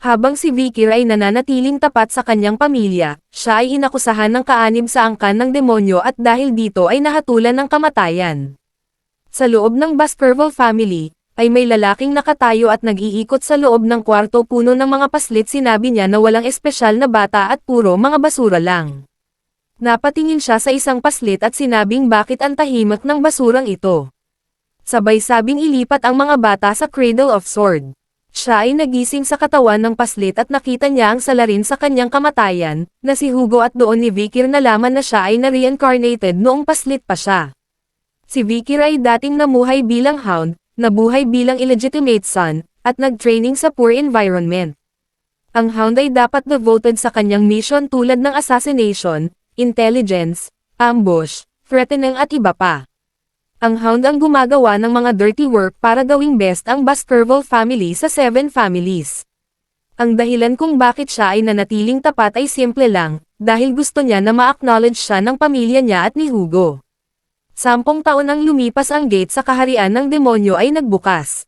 Habang si Vikir ay nananatiling tapat sa kanyang pamilya, siya ay inakusahan ng kaanib sa angkan ng demonyo at dahil dito ay nahatulan ng kamatayan. Sa loob ng Baskerville family, ay may lalaking nakatayo at nag-iikot sa loob ng kwarto puno ng mga paslit. Sinabi niya na walang espesyal na bata at puro mga basura lang. Napatingin siya sa isang paslit at sinabing bakit ang tahimik ng basurang ito. Sabay sabing ilipat ang mga bata sa Cradle of Sword. Siya ay nagising sa katawan ng paslit at nakita niya ang salarin sa kanyang kamatayan, na si Hugo at doon ni Vikir nalaman na siya ay na-reincarnated noong paslit pa siya. Si Vikir ay dating namuhay bilang hound, nabuhay bilang illegitimate son, at nag-training sa poor environment. Ang hound ay dapat devoted sa kanyang mission tulad ng assassination, intelligence, ambush, threatening at iba pa. Ang hound ang gumagawa ng mga dirty work para gawing best ang Baskerville family sa 7 families. Ang dahilan kung bakit siya ay nanatiling tapat ay simple lang, dahil gusto niya na ma-acknowledge siya ng pamilya niya at ni Hugo. 10 taon ang lumipas ang gate sa kaharian ng demonyo ay nagbukas.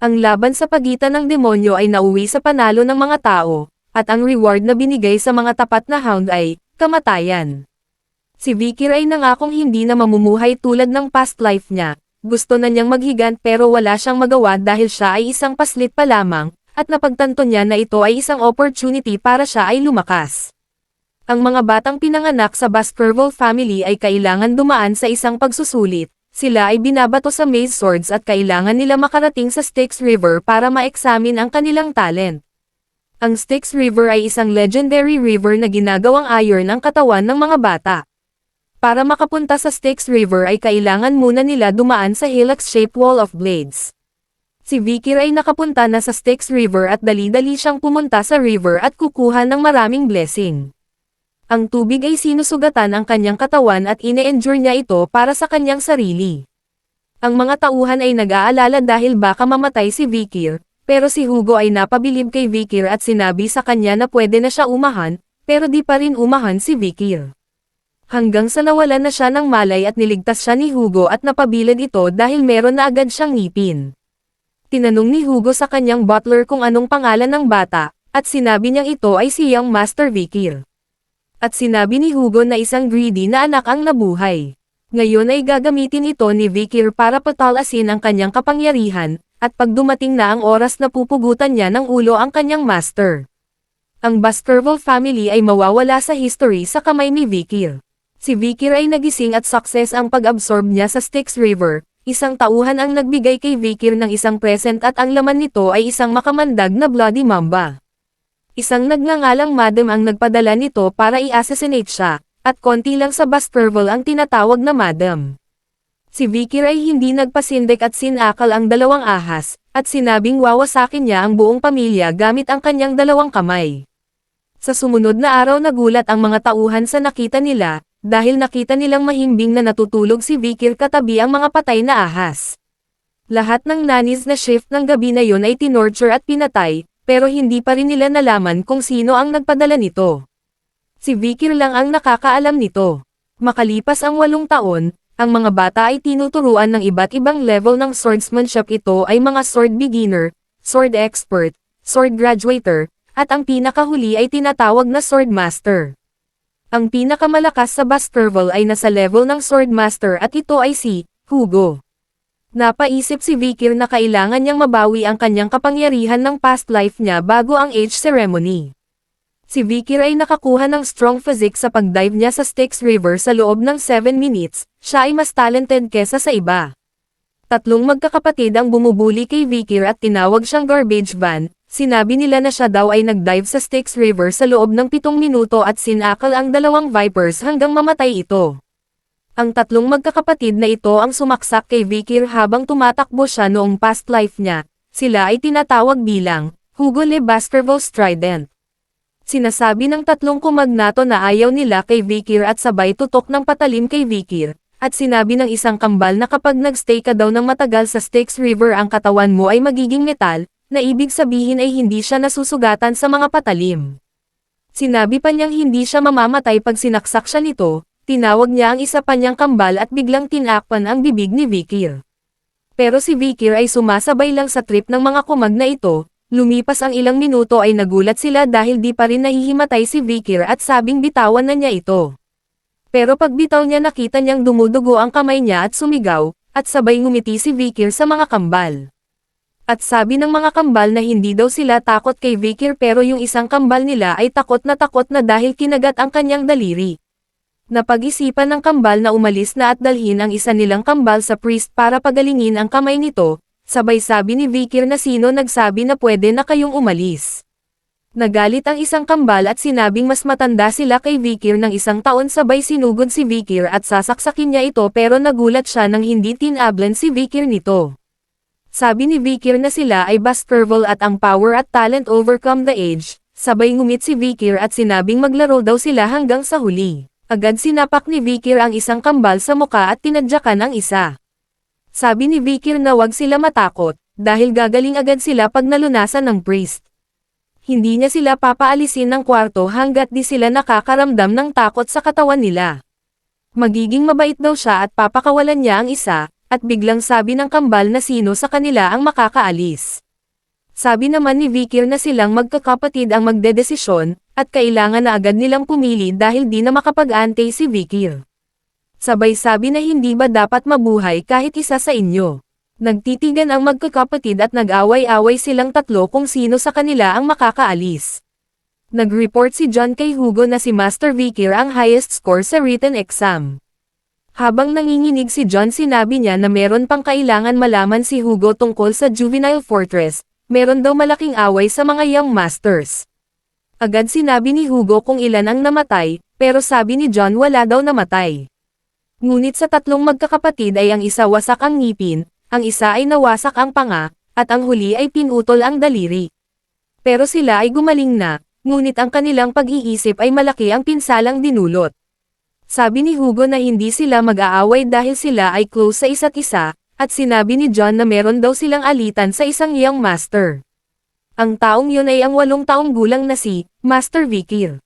Ang laban sa pagitan ng demonyo ay nauwi sa panalo ng mga tao, at ang reward na binigay sa mga tapat na hound ay kamatayan. Si Vikir ay nangakong hindi na mamumuhay tulad ng past life niya. Gusto na niyang maghigant pero wala siyang magawa dahil siya ay isang paslit pa lamang, at napagtanto niya na ito ay isang opportunity para siya ay lumakas. Ang mga batang pinanganak sa Baskerville family ay kailangan dumaan sa isang pagsusulit. Sila ay binabato sa maze swords at kailangan nila makarating sa Styx River para ma-examine ang kanilang talent. Ang Styx River ay isang legendary river na ginagawang iron ang katawan ng mga bata. Para makapunta sa Styx River ay kailangan muna nila dumaan sa helix-shaped wall of blades. Si Vikir ay nakapunta na sa Styx River at dali-dali siyang pumunta sa river at kukuha ng maraming blessing. Ang tubig ay sinusugatan ang kanyang katawan at ine-endure niya ito para sa kanyang sarili. Ang mga tauhan ay nag-aalala dahil baka mamatay si Vikir, pero si Hugo ay napabilib kay Vikir at sinabi sa kanya na pwede na siya umahan, pero di pa rin umahan si Vikir. Hanggang sa nawalan na siya ng malay at niligtas siya ni Hugo at napabilad ito dahil meron na agad siyang ngipin. Tinanong ni Hugo sa kanyang butler kung anong pangalan ng bata, at sinabi niyang ito ay si Young Master Vikir. At sinabi ni Hugo na isang greedy na anak ang nabuhay. Ngayon ay gagamitin ito ni Vikir para patalasin ang kanyang kapangyarihan, at pag dumating na ang oras na pupugutan niya ng ulo ang kanyang master. Ang Baskerville family ay mawawala sa history sa kamay ni Vikir. Si Vikir ay nagising at success ang pag-absorb niya sa Styx River. Isang tauhan ang nagbigay kay Vikir ng isang present at ang laman nito ay isang makamandag na Bloody Mamba. Isang nagngangalang Madam ang nagpadala nito para i-assassinate siya, at konti lang sa Baskerville ang tinatawag na Madam. Si Vikir ay hindi nagpasindik at sinakal ang 2 ahas, at sinabing wawasakin niya ang buong pamilya gamit ang kanyang 2 kamay. Sa sumunod na araw nagulat ang mga tauhan sa nakita nila, dahil nakita nilang mahimbing na natutulog si Vikir katabi ang mga patay na ahas. Lahat ng nannies na shift ng gabi na yon ay tinorture at pinatay, pero hindi pa rin nila nalaman kung sino ang nagpadala nito. Si Vikir lang ang nakakaalam nito. Makalipas ang 8 taon, ang mga bata ay tinuturuan ng iba't ibang level ng swordsmanship. Ito ay mga sword beginner, sword expert, sword graduator, at ang pinakahuli ay tinatawag na sword master. Ang pinakamalakas sa Baskerville ay nasa level ng sword master at ito ay si Hugo. Napaisip si Vikir na kailangan niyang mabawi ang kanyang kapangyarihan ng past life niya bago ang age ceremony. Si Vikir ay nakakuha ng strong physique sa pagdive niya sa Styx River sa loob ng 7 minutes, siya ay mas talented kesa sa iba. 3 magkakapatid ang bumubuli kay Vikir at tinawag siyang garbage van. Sinabi nila na siya daw ay nagdive sa Styx River sa loob ng 7 minuto at sinakal ang 2 vipers hanggang mamatay ito. Ang 3 magkakapatid na ito ang sumaksak kay Vikir habang tumatakbo siya noong past life niya. Sila ay tinatawag bilang Hugo Le Baskerville Strident. Sinasabi ng 3 kumagnato na ayaw nila kay Vikir at sabay tutok ng patalim kay Vikir. At sinabi ng isang kambal na kapag nagstay ka daw ng matagal sa Styx River ang katawan mo ay magiging metal, na ibig sabihin ay hindi siya nasusugatan sa mga patalim. Sinabi pa niyang hindi siya mamamatay pag sinaksak siya nito, tinawag niya ang isa pa niyang kambal at biglang tinakpan ang bibig ni Vikir. Pero si Vikir ay sumasabay lang sa trip ng mga kumag na ito, Lumipas ang ilang minuto ay nagulat sila dahil di pa rin nahihimatay si Vikir at sabing bitawan na niya ito. Pero pagbitaw niya nakita niyang dumudugo ang kamay niya at sumigaw, at sabay ngumiti si Vikir sa mga kambal. At sabi ng mga kambal na hindi daw sila takot kay Vikir pero yung isang kambal nila ay takot na dahil kinagat ang kanyang daliri. Napag-isipan ng kambal na umalis na at dalhin ang isa nilang kambal sa priest para pagalingin ang kamay nito, sabay sabi ni Vikir na sino nagsabi na pwede na kayong umalis. Nagalit ang isang kambal at sinabing mas matanda sila kay Vikir ng 1 taon sabay sinugod si Vikir at sasaksakin niya ito pero nagulat siya nang hindi tinablan si Vikir nito. Sabi ni Vikir na sila ay Baskerville at ang power at talent overcome the age, sabay ngumit si Vikir at sinabing maglaro daw sila hanggang sa huli. Agad sinapak ni Vikir ang isang kambal sa muka at tinadyakan ang isa. Sabi ni Vikir na wag sila matakot, dahil gagaling agad sila pag nalunasan ng priest. Hindi niya sila papaalisin ng kwarto hanggat di sila nakakaramdam ng takot sa katawan nila. Magiging mabait daw siya at papakawalan niya ang isa, at biglang sabi ng kambal na sino sa kanila ang makakaalis. Sabi naman ni Vikir na silang magkakapatid ang magdedesisyon, at kailangan na agad nilang pumili dahil di na makapag-ante si Vikir. Sabay sabi na hindi ba dapat mabuhay kahit isa sa inyo. Nagtitigan ang magkakapatid at nag-away-away silang tatlo kung sino sa kanila ang makakaalis. Nag-report si John kay Hugo na si Master Vikir ang highest score sa written exam. Habang nanginginig si John sinabi niya na meron pang kailangan malaman si Hugo tungkol sa Juvenile Fortress, meron daw malaking away sa mga Young Masters. Agad sinabi ni Hugo kung ilan ang namatay, pero sabi ni John wala daw namatay. Ngunit sa tatlong magkakapatid ay ang isa wasak ang ngipin, ang isa ay nawasak ang panga, at ang huli ay pinutol ang daliri. Pero sila ay gumaling na, ngunit ang kanilang pag-iisip ay malaki ang pinsalang dinulot. Sabi ni Hugo na hindi sila mag-aaway dahil sila ay close sa isa't isa, at sinabi ni John na meron daw silang alitan sa isang Young Master. Ang taong yun ay ang 8 taong gulang na si Master Vikir.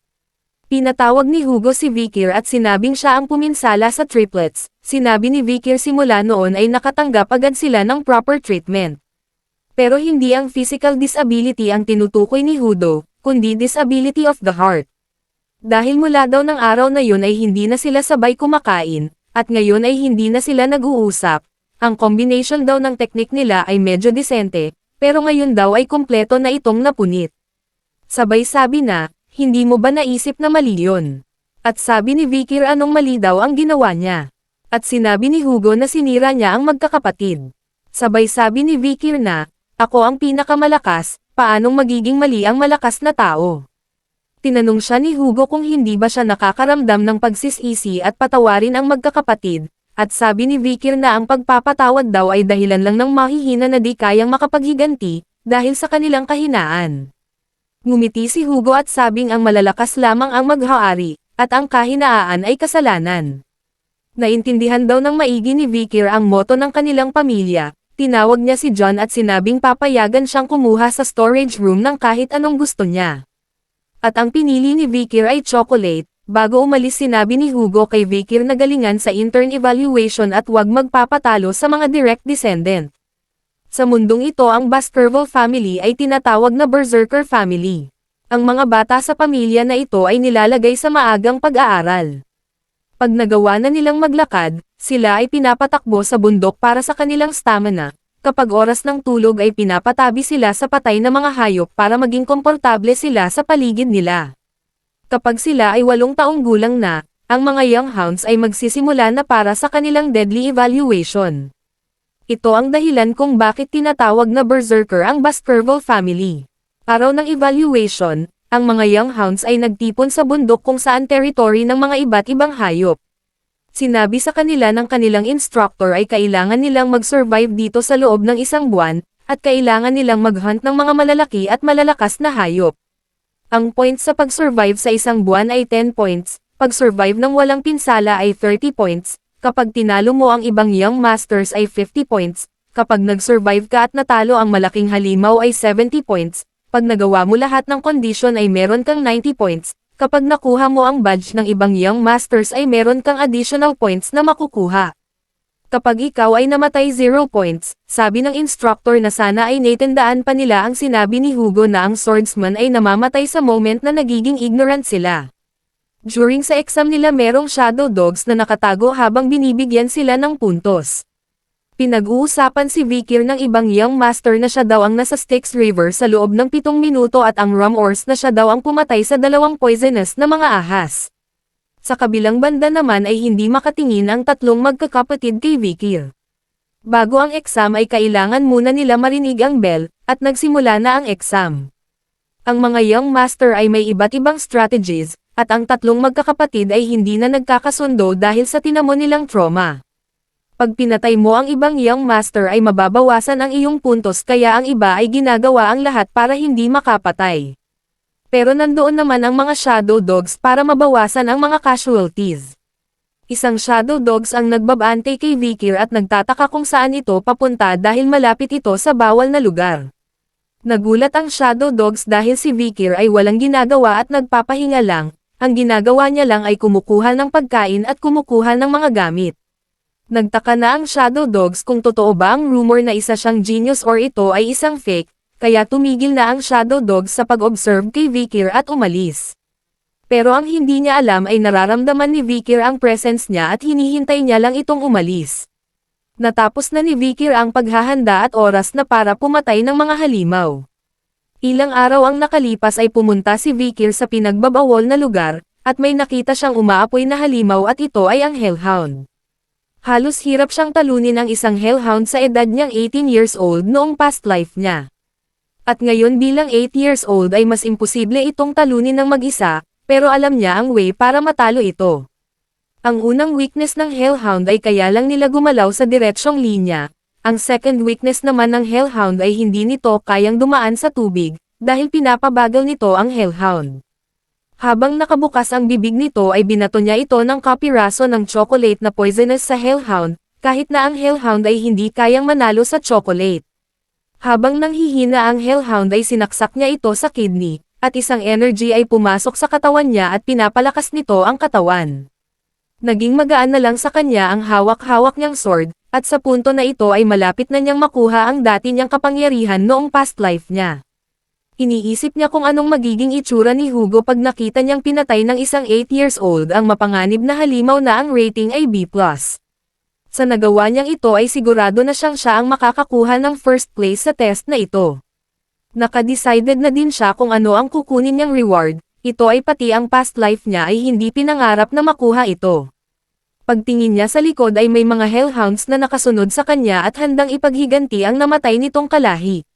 Pinatawag ni Hugo si Vikir at sinabing siya ang puminsala sa triplets. Sinabi ni Vikir simula noon ay nakatanggap agad sila ng proper treatment. Pero hindi ang physical disability ang tinutukoy ni Hugo, kundi disability of the heart. Dahil mula daw ng araw na yun ay hindi na sila sabay kumakain, at ngayon ay hindi na sila nag-uusap. Ang combination daw ng teknik nila ay medyo disente, pero ngayon daw ay kumpleto na itong napunit. Sabay sabi na, hindi mo ba naisip na mali yun? At sabi ni Vikir anong mali daw ang ginawa niya. At sinabi ni Hugo na sinira niya ang magkakapatid. Sabay sabi ni Vikir na, ako ang pinakamalakas, paanong magiging mali ang malakas na tao? Tinanong siya ni Hugo kung hindi ba siya nakakaramdam ng pagsisisi at patawarin ang magkakapatid. At sabi ni Vikir na ang pagpapatawad daw ay dahilan lang ng mahihina na di kayang makapaghiganti, dahil sa kanilang kahinaan. Ngumiti si Hugo at sabing ang malalakas lamang ang maghahari, at ang kahinaan ay kasalanan. Naintindihan daw ng maigi ni Vikir ang moto ng kanilang pamilya, tinawag niya si John at sinabing papayagan siyang kumuha sa storage room ng kahit anong gusto niya. At ang pinili ni Vikir ay chocolate. Bago umalis sinabi ni Hugo kay Vikir na galingan sa intern evaluation at huwag magpapatalo sa mga direct descendant. Sa mundong ito ang Baskerville family ay tinatawag na Berserker family. Ang mga bata sa pamilya na ito ay nilalagay sa maagang pag-aaral. Pag nagawa na nilang maglakad, sila ay pinapatakbo sa bundok para sa kanilang stamina. Kapag oras ng tulog ay pinapatabi sila sa patay na mga hayop para maging komportable sila sa paligid nila. Kapag sila ay 8 taong gulang na, ang mga young hounds ay magsisimula na para sa kanilang deadly evaluation. Ito ang dahilan kung bakit tinatawag na Berserker ang Baskerville family. Araw ng evaluation, ang mga young hounds ay nagtipon sa bundok kung saan territory ng mga iba't ibang hayop. Sinabi sa kanila ng kanilang instructor ay kailangan nilang mag-survive dito sa loob ng 1 buwan, at kailangan nilang mag-hunt ng mga malalaki at malalakas na hayop. Ang points sa pag-survive sa 1 buwan ay 10 points, pag-survive ng walang pinsala ay 30 points, kapag tinalo mo ang ibang young masters ay 50 points, kapag nag-survive ka at natalo ang malaking halimaw ay 70 points, pag nagawa mo lahat ng condition ay meron kang 90 points, kapag nakuha mo ang badge ng ibang young masters ay meron kang additional points na makukuha. Kapag ikaw ay namatay 0 points, sabi ng instructor na sana ay naitandaan pa nila ang sinabi ni Hugo na ang swordsman ay namamatay sa moment na nagiging ignorant sila. During sa exam nila merong shadow dogs na nakatago habang binibigyan sila ng puntos. Pinag-uusapan si Vikir ng ibang young master na siya daw ang nasa Styx River sa loob ng 7 minuto at ang Rumors na siya daw ang pumatay sa 2 poisonous na mga ahas. Sa kabilang banda naman ay hindi makatingin ang 3 magkakapatid kay Vikir. Bago ang exam ay kailangan muna nila marinig ang bell, at nagsimula na ang exam. Ang mga young master ay may iba't ibang strategies, at ang 3 magkakapatid ay hindi na nagkakasundo dahil sa tinamo nilang trauma. Pag pinatay mo ang ibang young master ay mababawasan ang iyong puntos kaya ang iba ay ginagawa ang lahat para hindi makapatay. Pero nandoon naman ang mga shadow dogs para mabawasan ang mga casualties. Isang shadow dogs ang nagbabante kay Vikir at nagtataka kung saan ito papunta dahil malapit ito sa bawal na lugar. Nagulat ang shadow dogs dahil si Vikir ay walang ginagawa at nagpapahinga lang, ang ginagawa niya lang ay kumukuha ng pagkain at kumukuha ng mga gamit. Nagtaka na ang shadow dogs kung totoo ba ang rumor na isa siyang genius or ito ay isang fake, kaya tumigil na ang shadow dogs sa pag-observe kay Vikir at umalis. Pero ang hindi niya alam ay nararamdaman ni Vikir ang presence niya at hinihintay niya lang itong umalis. Natapos na ni Vikir ang paghahanda at oras na para pumatay ng mga halimaw. Ilang araw ang nakalipas ay pumunta si Vikir sa pinagbabawal na lugar, at may nakita siyang umaapoy na halimaw at ito ay ang hellhound. Halos hirap siyang talunin ang isang hellhound sa edad niyang 18 years old noong past life niya. At ngayon bilang 8 years old ay mas imposible itong talunin ng mag-isa, pero alam niya ang way para matalo ito. Ang unang weakness ng hellhound ay kaya lang nila gumalaw sa diretsyong linya, ang second weakness naman ng hellhound ay hindi nito kayang dumaan sa tubig, dahil pinapabagal nito ang hellhound. Habang nakabukas ang bibig nito ay binato niya ito ng kapiraso ng chocolate na poisonous sa hellhound, kahit na ang hellhound ay hindi kayang manalo sa chocolate. Habang nanghihina ang hellhound ay sinaksak niya ito sa kidney, at isang energy ay pumasok sa katawan niya at pinapalakas nito ang katawan. Naging magaan na lang sa kanya ang hawak-hawak niyang sword, at sa punto na ito ay malapit na niyang makuha ang dati niyang kapangyarihan noong past life niya. Iniisip niya kung anong magiging itsura ni Hugo pag nakita niyang pinatay ng isang 8 years old ang mapanganib na halimaw na ang rating ay B+. Sa nagawa niyang ito ay sigurado na siya ang makakakuha ng first place sa test na ito. Nakadecided na din siya kung ano ang kukunin niyang reward, ito ay pati ang past life niya ay hindi pinangarap na makuha ito. Pagtingin niya sa likod ay may mga hellhounds na nakasunod sa kanya at handang ipaghiganti ang namatay nitong kalahi.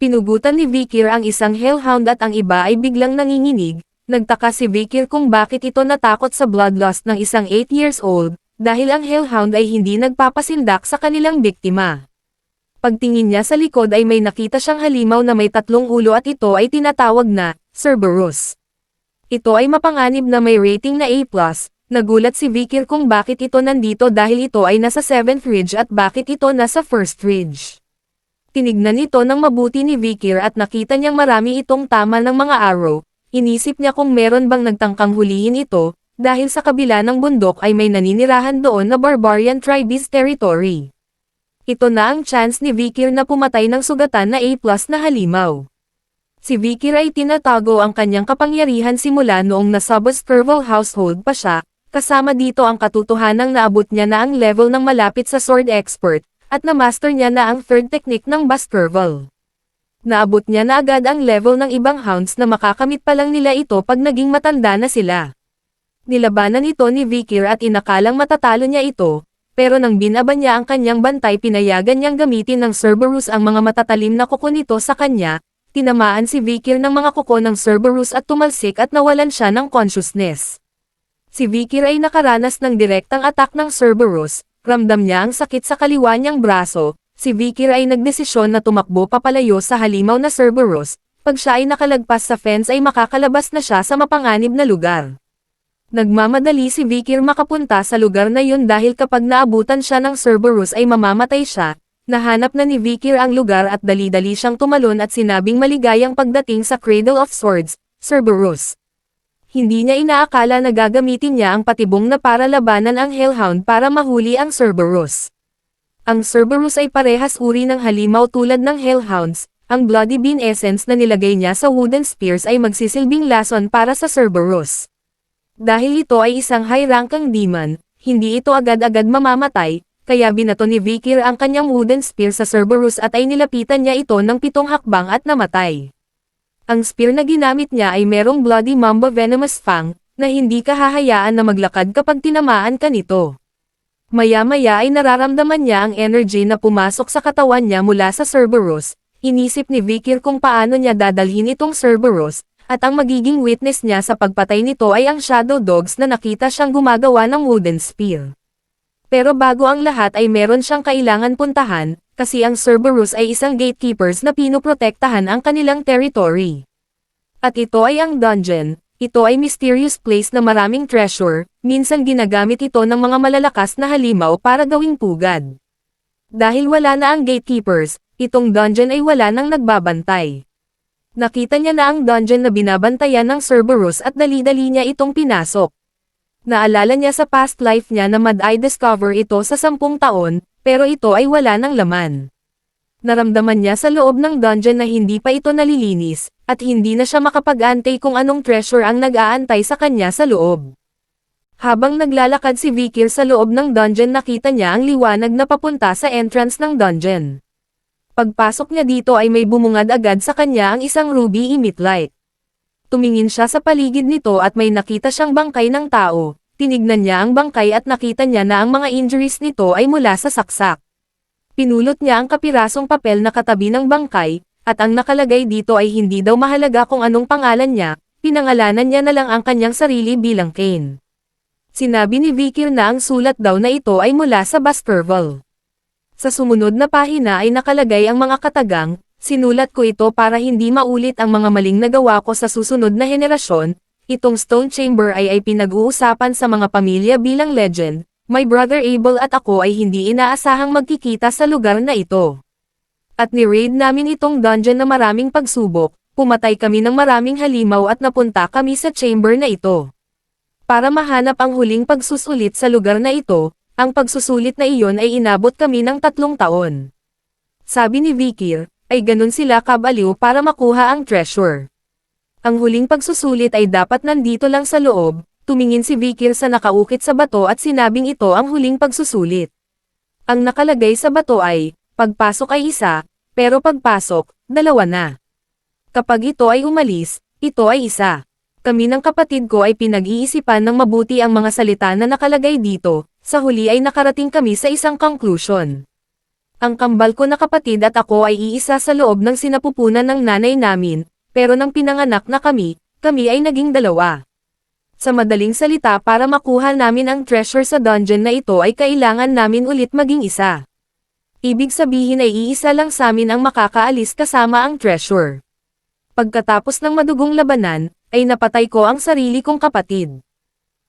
Pinugutan ni Vikir ang isang hellhound at ang iba ay biglang nanginginig, nagtaka si Vikir kung bakit ito natakot sa bloodlust ng isang 8 years old, dahil ang hellhound ay hindi nagpapasindak sa kanilang biktima. Pagtingin niya sa likod ay may nakita siyang halimaw na may 3 ulo at ito ay tinatawag na Cerberus. Ito ay mapanganib na may rating na A+, nagulat si Vikir kung bakit ito nandito dahil ito ay nasa 7th ridge at bakit ito nasa 1st ridge. Tinignan ito ng mabuti ni Vikir at nakita niyang marami itong tama ng mga arrow, inisip niya kung meron bang nagtangkang hulihin ito, dahil sa kabila ng bundok ay may naninirahan doon na barbarian tribes territory. Ito na ang chance ni Vikir na pumatay ng sugatan na A+ na halimaw. Si Vikir ay tinatago ang kanyang kapangyarihan simula noong nasa Baskerville household pa siya, kasama dito ang katotohanang naabot niya na ang level ng malapit sa sword expert, at na-master niya na ang third technique ng Baskerville. Naabot niya na agad ang level ng ibang hounds na makakamit pa lang nila ito pag naging matanda na sila. Nilabanan ito ni Vikir at inakalang matatalo niya ito, pero nang binaban niya ang kanyang bantay pinayagan niyang gamitin ng Cerberus ang mga matatalim na kuko nito sa kanya, tinamaan si Vikir ng mga kuko ng Cerberus at tumalsik at nawalan siya ng consciousness. Si Vikir ay nakaranas ng direktang attack ng Cerberus, ramdam niya ang sakit sa kaliwa niyang braso, si Vikir ay nagdesisyon na tumakbo papalayo sa halimaw na Cerberus, pag siya ay nakalagpas sa fence ay makakalabas na siya sa mapanganib na lugar. Nagmamadali si Vikir makapunta sa lugar na yun dahil kapag naabutan siya ng Cerberus ay mamamatay siya. Nahanap na ni Vikir ang lugar at dali-dali siyang tumalon at sinabing maligayang pagdating sa Cradle of Swords, Cerberus. Hindi niya inaakala na gagamitin niya ang patibong na para labanan ang Hellhound para mahuli ang Cerberus. Ang Cerberus ay parehas uri ng halimaw tulad ng Hellhounds. Ang Bloody Bean Essence na nilagay niya sa wooden spears ay magsisilbing lason para sa Cerberus. Dahil ito ay isang high-ranking demon, hindi ito agad-agad mamamatay, kaya binato ni Vikir ang kanyang wooden spear sa Cerberus at ay nilapitan niya ito ng 7 hakbang at namatay. Ang spear na ginamit niya ay merong Bloody Mamba Venomous Fang, na hindi ka hahayaan na maglakad kapag tinamaan ka nito. Maya-maya ay nararamdaman niya ang energy na pumasok sa katawan niya mula sa Cerberus. Inisip ni Vikir kung paano niya dadalhin itong Cerberus, at ang magiging witness niya sa pagpatay nito ay ang Shadow Dogs na nakita siyang gumagawa ng wooden spear. Pero bago ang lahat ay meron siyang kailangan puntahan, kasi ang Cerberus ay isang gatekeepers na pinoprotektahan ang kanilang territory. At ito ay ang dungeon, ito ay mysterious place na maraming treasure, minsan ginagamit ito ng mga malalakas na halimaw para gawing pugad. Dahil wala na ang gatekeepers, itong dungeon ay wala nang nagbabantay. Nakita niya na ang dungeon na binabantayan ng Cerberus at dali-dali niya itong pinasok. Naalala niya sa past life niya na mad-eye discover ito sa 10 taon, pero ito ay wala ng laman. Naramdaman niya sa loob ng dungeon na hindi pa ito nalilinis, at hindi na siya makapag-antay kung anong treasure ang nag-aantay sa kanya sa loob. Habang naglalakad si Vikir sa loob ng dungeon nakita niya ang liwanag na papunta sa entrance ng dungeon. Pagpasok niya dito ay may bumungad agad sa kanya ang isang ruby light. Tumingin siya sa paligid nito at may nakita siyang bangkay ng tao. Tinignan niya ang bangkay at nakita niya na ang mga injuries nito ay mula sa saksak. Pinulot niya ang kapirasong papel na katabi ng bangkay, at ang nakalagay dito ay hindi daw mahalaga kung anong pangalan niya, pinangalanan niya na lang ang kanyang sarili bilang Kane. Sinabi ni Vikir na ang sulat daw na ito ay mula sa Baskerville. Sa sumunod na pahina ay nakalagay ang mga katagang, sinulat ko ito para hindi maulit ang mga maling nagawa ko sa susunod na henerasyon. Itong Stone Chamber ay pinag-uusapan sa mga pamilya bilang legend. My brother Abel at ako ay hindi inaasahang magkikita sa lugar na ito. At ni-raid namin itong dungeon na maraming pagsubok, pumatay kami ng maraming halimaw at napunta kami sa chamber na ito. Para mahanap ang huling pagsusulit sa lugar na ito, ang pagsusulit na iyon ay inabot kami ng 3 taon. Sabi ni Vikir, ay ganun sila kabaliw para makuha ang treasure. Ang huling pagsusulit ay dapat nandito lang sa loob. Tumingin si Vikir sa nakaukit sa bato at sinabing ito ang huling pagsusulit. Ang nakalagay sa bato ay, pagpasok ay 1, pero pagpasok, 2 na. Kapag ito ay umalis, ito ay 1. Kami ng kapatid ko ay pinag-iisipan ng mabuti ang mga salita na nakalagay dito, sa huli ay nakarating kami sa isang conclusion. Ang kambal ko na kapatid at ako ay iisa sa loob ng sinapupunan ng nanay namin, pero nang pinanganak na kami ay naging 2. Sa madaling salita para makuha namin ang treasure sa dungeon na ito ay kailangan namin ulit maging 1. Ibig sabihin ay iisa lang sa amin ang makakaalis kasama ang treasure. Pagkatapos ng madugong labanan, ay napatay ko ang sarili kong kapatid.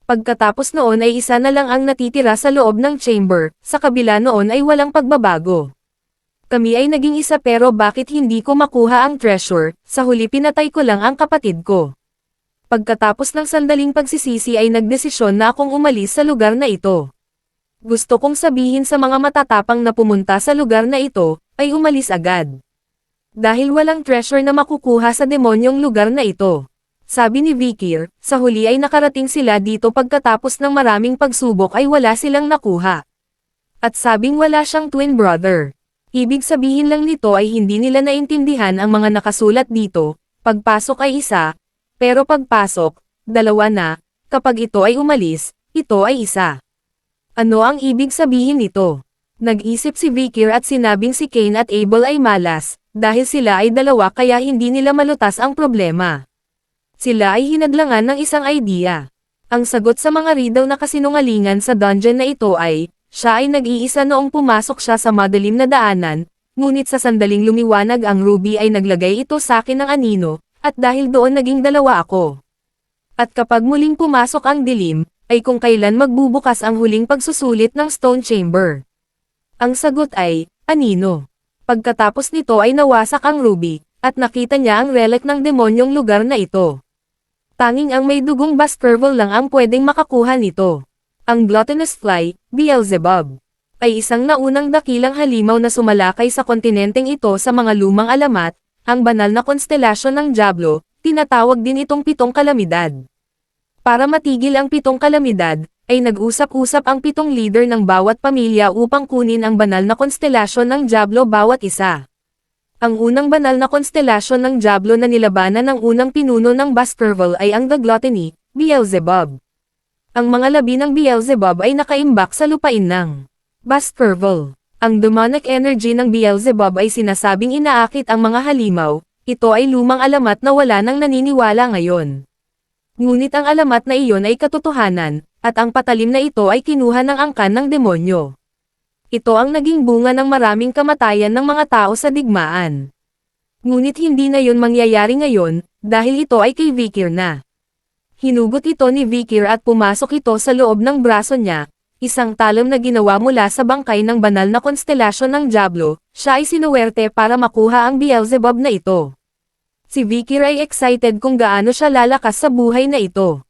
Pagkatapos noon ay 1 na lang ang natitira sa loob ng chamber, sa kabila noon ay walang pagbabago. Kami ay naging 1 pero bakit hindi ko makuha ang treasure, sa huli pinatay ko lang ang kapatid ko. Pagkatapos ng sandaling pagsisisi ay nagdesisyon na akong umalis sa lugar na ito. Gusto kong sabihin sa mga matatapang na pumunta sa lugar na ito, ay umalis agad. Dahil walang treasure na makukuha sa demonyong lugar na ito. Sabi ni Vikir, sa huli ay nakarating sila dito pagkatapos ng maraming pagsubok ay wala silang nakuha. At sabing wala siyang twin brother. Ibig sabihin lang nito ay hindi nila naintindihan ang mga nakasulat dito, pagpasok ay 1, pero pagpasok, 2 na, kapag ito ay umalis, ito ay 1. Ano ang ibig sabihin nito? Nag-isip si Vikir at sinabing si Kane at Abel ay malas, dahil sila ay 2 kaya hindi nila malutas ang problema. Sila ay hinadlangan ng isang idea. Ang sagot sa mga riddle na kasinungalingan sa dungeon na ito ay, siya ay nag-iisa noong pumasok siya sa madilim na daanan, ngunit sa sandaling lumiwanag ang ruby ay naglagay ito sa akin ng anino, at dahil doon naging 2 ako. At kapag muling pumasok ang dilim, ay kung kailan magbubukas ang huling pagsusulit ng Stone Chamber. Ang sagot ay, anino. Pagkatapos nito ay nawasak ang ruby, at nakita niya ang relic ng demonyong lugar na ito. Tanging ang may dugong Baskerville lang ang pwedeng makakuha nito. Ang gluttonous fly, Beelzebub. ay isang naunang dakilang halimaw na sumalakay sa kontinenteng ito sa mga lumang alamat, ang banal na konstelasyon ng Diablo, tinatawag din itong pitong kalamidad. Para matigil ang pitong kalamidad, ay nag-usap-usap ang pitong leader ng bawat pamilya upang kunin ang banal na konstelasyon ng Diablo bawat isa. Ang unang banal na konstelasyon ng Diablo na nilabanan ng unang pinuno ng Baskerville ay ang The Gluttony, Beelzebub. Ang mga labi ng Beelzebub ay nakaimbak sa lupain ng Baskerville. Ang demonic energy ng Beelzebub ay sinasabing inaakit ang mga halimaw, ito ay lumang alamat na wala nang naniniwala ngayon. Ngunit ang alamat na iyon ay katotohanan, at ang patalim na ito ay kinuha ng angkan ng demonyo. Ito ang naging bunga ng maraming kamatayan ng mga tao sa digmaan. Ngunit hindi na yun mangyayari ngayon, dahil ito ay kay Vikir na. Hinugot ito ni Vikir at pumasok ito sa loob ng braso niya, isang talom na ginawa mula sa bangkay ng banal na konstelasyon ng Diablo, siya ay sinuwerte para makuha ang Beelzebub na ito. Si Vikir ay excited kung gaano siya lalakas sa buhay na ito.